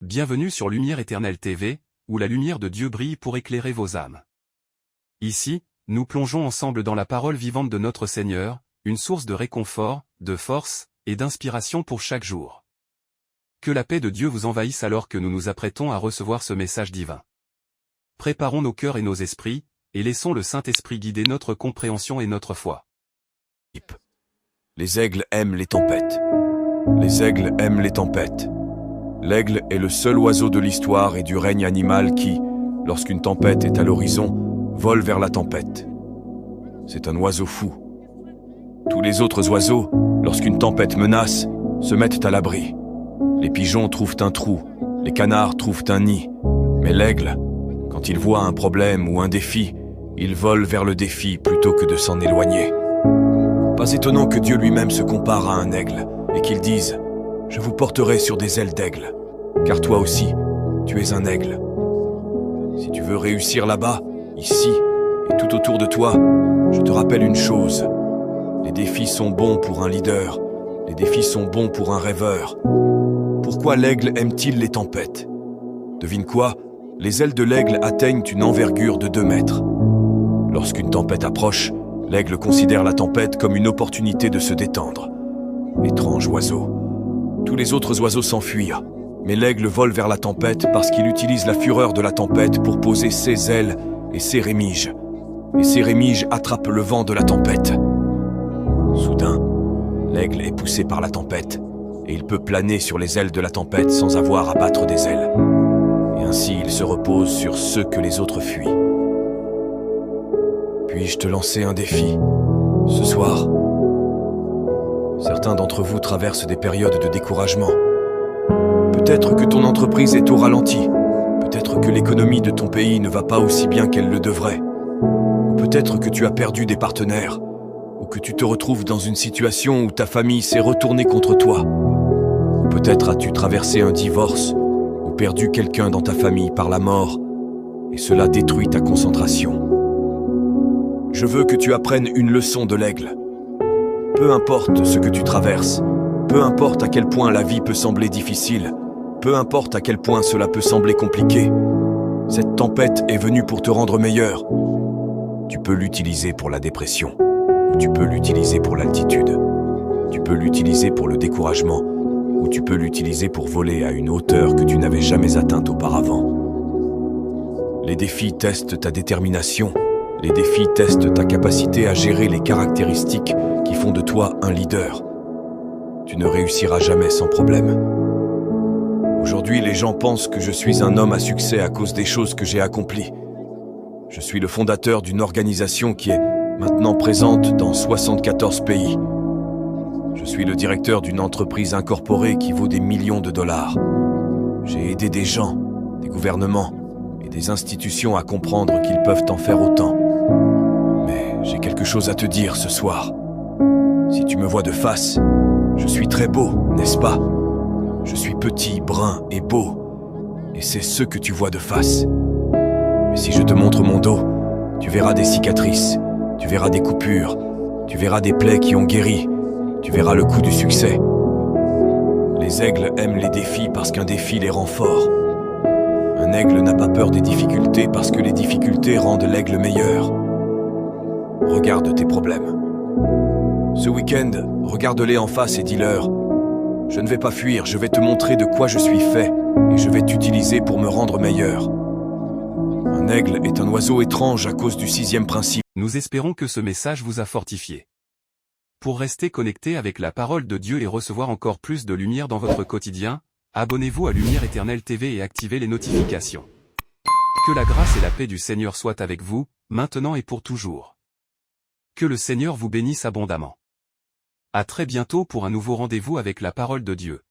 Bienvenue sur Lumière Éternelle TV, où la lumière de Dieu brille pour éclairer vos âmes. Ici, nous plongeons ensemble dans la parole vivante de notre Seigneur, une source de réconfort, de force, et d'inspiration pour chaque jour. Que la paix de Dieu vous envahisse alors que nous nous apprêtons à recevoir ce message divin. Préparons nos cœurs et nos esprits, et laissons le Saint-Esprit guider notre compréhension et notre foi. Les aigles aiment les tempêtes. Les aigles aiment les tempêtes. L'aigle est le seul oiseau de l'histoire et du règne animal qui, lorsqu'une tempête est à l'horizon, vole vers la tempête. C'est un oiseau fou. Tous les autres oiseaux, lorsqu'une tempête menace, se mettent à l'abri. Les pigeons trouvent un trou, les canards trouvent un nid. Mais l'aigle, quand il voit un problème ou un défi, il vole vers le défi plutôt que de s'en éloigner. Pas étonnant que Dieu lui-même se compare à un aigle et qu'il dise « Je vous porterai sur des ailes d'aigle, car toi aussi, tu es un aigle. » Si tu veux réussir là-bas, ici et tout autour de toi, je te rappelle une chose. Les défis sont bons pour un leader, les défis sont bons pour un rêveur. Pourquoi l'aigle aime-t-il les tempêtes? Devine quoi? Les ailes de l'aigle atteignent une envergure de 2 mètres. Lorsqu'une tempête approche, l'aigle considère la tempête comme une opportunité de se détendre. Étrange oiseau. Tous les autres oiseaux s'enfuirent, mais l'aigle vole vers la tempête parce qu'il utilise la fureur de la tempête pour poser ses ailes et ses rémiges. Et ses rémiges attrapent le vent de la tempête. Soudain, l'aigle est poussé par la tempête, et il peut planer sur les ailes de la tempête sans avoir à battre des ailes. Et ainsi il se repose sur ceux que les autres fuient. Puis-je te lancer un défi, ce soir? Certains d'entre vous traversent des périodes de découragement. Peut-être que ton entreprise est au ralenti. Peut-être que l'économie de ton pays ne va pas aussi bien qu'elle le devrait. Ou peut-être que tu as perdu des partenaires. Ou que tu te retrouves dans une situation où ta famille s'est retournée contre toi. Ou peut-être as-tu traversé un divorce ou perdu quelqu'un dans ta famille par la mort, et cela détruit ta concentration. Je veux que tu apprennes une leçon de l'aigle. Peu importe ce que tu traverses, peu importe à quel point la vie peut sembler difficile, peu importe à quel point cela peut sembler compliqué, cette tempête est venue pour te rendre meilleur. Tu peux l'utiliser pour la dépression, ou tu peux l'utiliser pour l'altitude, tu peux l'utiliser pour le découragement, ou tu peux l'utiliser pour voler à une hauteur que tu n'avais jamais atteinte auparavant. Les défis testent ta détermination. Les défis testent ta capacité à gérer les caractéristiques qui font de toi un leader. Tu ne réussiras jamais sans problème. Aujourd'hui, les gens pensent que je suis un homme à succès à cause des choses que j'ai accomplies. Je suis le fondateur d'une organisation qui est maintenant présente dans 74 pays. Je suis le directeur d'une entreprise incorporée qui vaut des millions de dollars. J'ai aidé des gens, des gouvernements et des institutions à comprendre qu'ils peuvent en faire autant. Mais j'ai quelque chose à te dire ce soir. Si tu me vois de face, je suis très beau, n'est-ce pas? Je suis petit, brun et beau, et c'est ce que tu vois de face. Mais si je te montre mon dos, tu verras des cicatrices, tu verras des coupures, tu verras des plaies qui ont guéri, tu verras le coup du succès. Les aigles aiment les défis parce qu'un défi les rend forts. Un aigle n'a pas peur des difficultés parce que les difficultés rendent l'aigle meilleur. Regarde tes problèmes. Ce week-end, regarde-les en face et dis-leur « Je ne vais pas fuir, je vais te montrer de quoi je suis fait et je vais t'utiliser pour me rendre meilleur. » Un aigle est un oiseau étrange à cause du 6e principe. Nous espérons que ce message vous a fortifié. Pour rester connecté avec la parole de Dieu et recevoir encore plus de lumière dans votre quotidien, abonnez-vous à Lumière Éternelle TV et activez les notifications. Que la grâce et la paix du Seigneur soient avec vous, maintenant et pour toujours. Que le Seigneur vous bénisse abondamment. À très bientôt pour un nouveau rendez-vous avec la parole de Dieu.